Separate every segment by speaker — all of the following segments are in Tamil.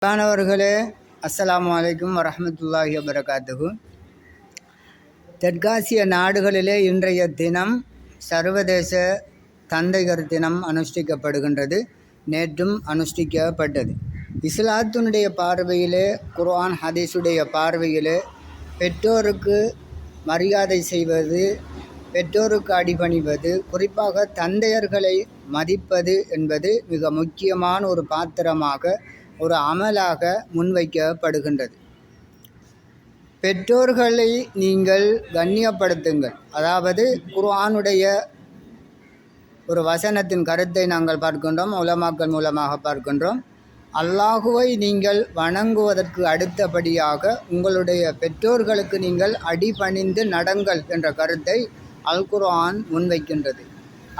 Speaker 1: மாணவர்களே, அஸ்ஸலாமு அலைக்கும் வரஹ்மத்துல்லாஹி வபரகாத்துஹு. தெற்காசிய நாடுகளிலே இன்றைய தினம் சர்வதேச தந்தையர் தினம் அனுஷ்டிக்கப்படுகின்றது. நேற்றும் அனுஷ்டிக்கப்பட்டது. இஸ்லாத்தினுடைய பார்வையிலே, குர்ஆன் ஹதீஸுடைய பார்வையிலே பெற்றோருக்கு மரியாதை செய்வது, பெற்றோருக்கு அடிபணிவது, குறிப்பாக தந்தையர்களை மதிப்பது என்பது மிக முக்கியமான ஒரு பாத்திரமாக, ஒரு அமலாக முன்வைக்கப்படுகின்றது. பெற்றோர்களை நீங்கள் கண்ணியப்படுத்துங்கள். அதாவது குர்ஆனுடைய ஒரு வசனத்தின் கருத்தை நாங்கள் பார்க்கின்றோம், உலமாக்கள் மூலமாக பார்க்கின்றோம். அல்லாஹுவை நீங்கள் வணங்குவதற்கு அடுத்தபடியாக உங்களுடைய பெற்றோர்களுக்கு நீங்கள் அடிபணிந்து நடங்கள் என்ற கருத்தை அல் குர்ஆன் முன்வைக்கின்றது.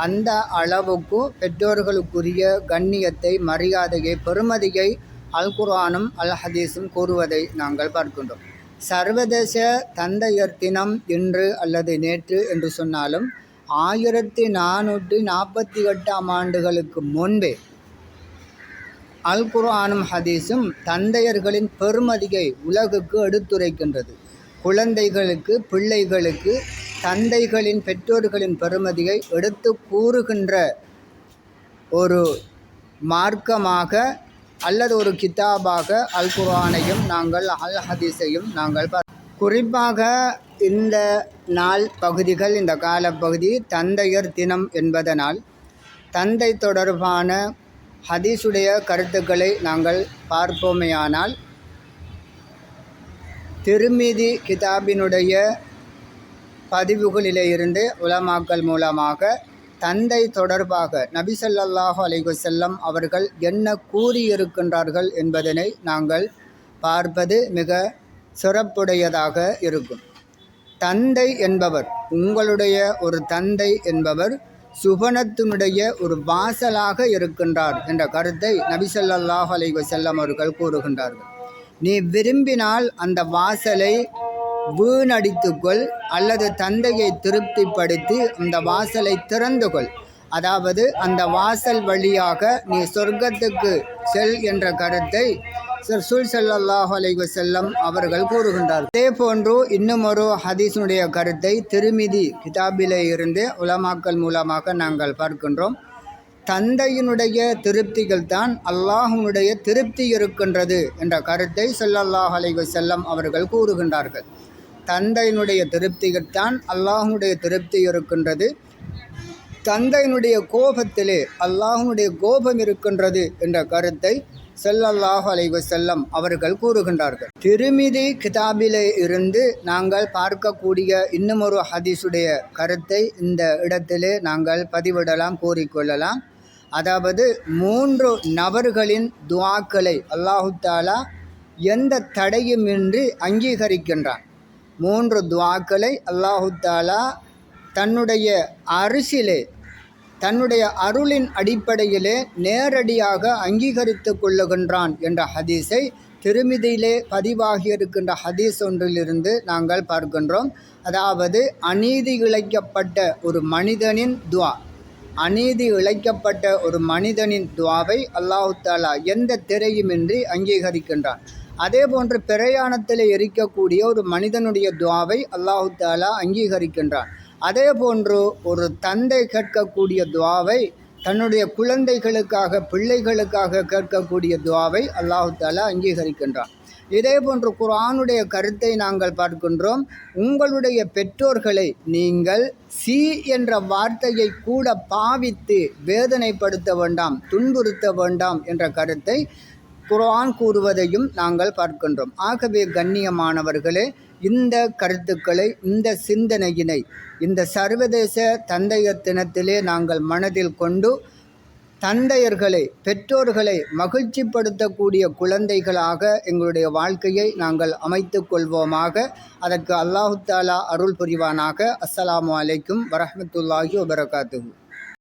Speaker 1: அந்த அளவுக்கு பெற்றோர்களுக்குரிய கண்ணியத்தை, மரியாதையை, பெருமதியை அல் குர்ஆனும் அல் ஹதீஸும் கூறுவதை நாங்கள் பார்க்கின்றோம். சர்வதேச தந்தையர் தினம் இன்று அல்லது நேற்று என்று சொன்னாலும் 1448 ஆண்டுகளுக்கு முன்பே அல் குர்ஆனும் ஹதீஸும் தந்தையர்களின் பெருமதியை உலகுக்கு எடுத்துரைக்கின்றது. குழந்தைகளுக்கு, பிள்ளைகளுக்கு தந்தைகளின், பெற்றோர்களின் பெருமதியை எடுத்து கூறுகின்ற ஒரு மார்க்கமாக அல்லது ஒரு கிதாபாக அல் குர்ஆனையும் நாங்கள் அல் ஹதீஸையும் நாங்கள் குறிப்பாக இந்த நாள் பகுதிகள், இந்த காலப்பகுதி தந்தையர் தினம் என்பதனால் தந்தை தொடர்பான ஹதீஸுடைய கருத்துக்களை நாங்கள் பார்ப்போமேயானால், திருமிதி கிதாபினுடைய பதிவுகளிலே இருந்து உலமாக்கள் மூலமாக தந்தை தொடர்பாக நபி ஸல்லல்லாஹு அலைஹி வஸல்லம் அவர்கள் என்ன கூறியிருக்கின்றார்கள் என்பதனை நாங்கள் பார்ப்பது மிக சிறப்புடையதாக இருக்கும். தந்தை என்பவர், உங்களுடைய ஒரு தந்தை என்பவர் சுபனத்தினுடைய ஒரு வாசலாக இருக்கின்றார் என்ற கருத்தை நபி ஸல்லல்லாஹு அலைஹி வஸல்லம் அவர்கள் கூறுகின்றார்கள். நீ விரும்பினால் அந்த வாசலை வீணடித்துக்கொள், அல்லது தந்தையை திருப்திப்படுத்தி அந்த வாசலை திறந்துகொள். அதாவது அந்த வாசல் வழியாக நீ சொர்க்கத்துக்கு செல் என்ற கருத்தை ரசூல் ஸல்லல்லாஹு அலைஹி வஸல்லம் அவர்கள் கூறுகின்றார்கள். அதே போன்று இன்னும் ஒரு ஹதீஸுடைய கருத்தை திருமிதி கிதாபிலே இருந்து உலமாக்கள் மூலமாக நாங்கள் பார்க்கின்றோம். தந்தையினுடைய திருப்திகள் தான் அல்லாஹ்வுடைய திருப்தி இருக்கின்றது என்ற கருத்தை ஸல்லல்லாஹு அலைஹி வஸல்லம் அவர்கள் கூறுகின்றார்கள். தந்தையினுடைய திருப்திகள் தான் அல்லாஹ்வுடைய திருப்தி இருக்கின்றது. தந்தையினுடைய கோபத்திலே அல்லாஹ்வுடைய கோபம் இருக்கின்றது என்ற கருத்தை ஸல்லல்லாஹு அலைஹி வஸல்லம் அவர்கள் கூறுகின்றார்கள். திருமிதி கிதாபிலே இருந்து நாங்கள் பார்க்கக்கூடிய இன்னும் ஒரு ஹதீஸுடைய கருத்தை இந்த இடத்திலே நாங்கள் பதிவிடலாம், கூறிக்கொள்ளலாம். அதாவது 3 நபர்களின் துஆக்களை அல்லாஹு தஆலா எந்த தடையுமின்றி அங்கீகரிக்கின்றான். 3 துஆக்களை அல்லாஹு தஆலா தன்னுடைய அரிசிலே, தன்னுடைய அருளின் அடிப்படையிலே நேரடியாக அங்கீகரித்து கொள்ளுகின்றான் என்ற ஹதீஸை திருமிதியிலே பதிவாகி இருக்கின்ற ஹதீஸ் ஒன்றிலிருந்து நாங்கள் பார்க்கின்றோம். அதாவது அநீதி இழைக்கப்பட்ட ஒரு மனிதனின் துஆ, அநீதி இழைக்கப்பட்ட ஒரு மனிதனின் துஆவை அல்லாஹு தஆலா எந்த திரையுமின்றி அங்கீகரிக்கின்றான். அதே போன்று பிரயாணத்தில் இருக்கக்கூடிய ஒரு மனிதனுடைய துஆவை அல்லாஹு தஆலா அங்கீகரிக்கின்றான். அதே போன்று ஒரு தந்தை கேட்கக்கூடிய துஆவை, தன்னுடைய குழந்தைகளுக்காக, பிள்ளைகளுக்காக கேட்கக்கூடிய துஆவை அல்லாஹு தஆலா அங்கீகரிக்கின்றான். இதே போன்று குர்ஆனுடைய கருத்தை நாங்கள் பார்க்கின்றோம். உங்களுடைய பெற்றோர்களை நீங்கள் சி என்ற வார்த்தையை கூட பாவித்து வேதனைப்படுத்த வேண்டாம், துன்புறுத்த வேண்டாம் என்ற கருத்தை குர்ஆன் கூறுவதையும் நாங்கள் பார்க்கின்றோம். ஆகவே கண்ணியமானவர்களே, இந்த கருத்துக்களை, இந்த சிந்தனையினை இந்த சர்வதேச தந்தையர் தினத்திலே நாங்கள் மனதில் கொண்டு தந்தையர்களை, பெற்றோர்களை மகிழ்ச்சிப்படுத்தக்கூடிய குழந்தைகளாக எங்களுடைய வாழ்க்கையை நாங்கள் அமைத்து கொள்வோமாக. அதற்கு அல்லாஹு தஆலா அருள் புரிவானாக. அஸ்ஸலாமு அலைக்கும் வரஹ்மத்துல்லாஹி வபரகாத்துஹு.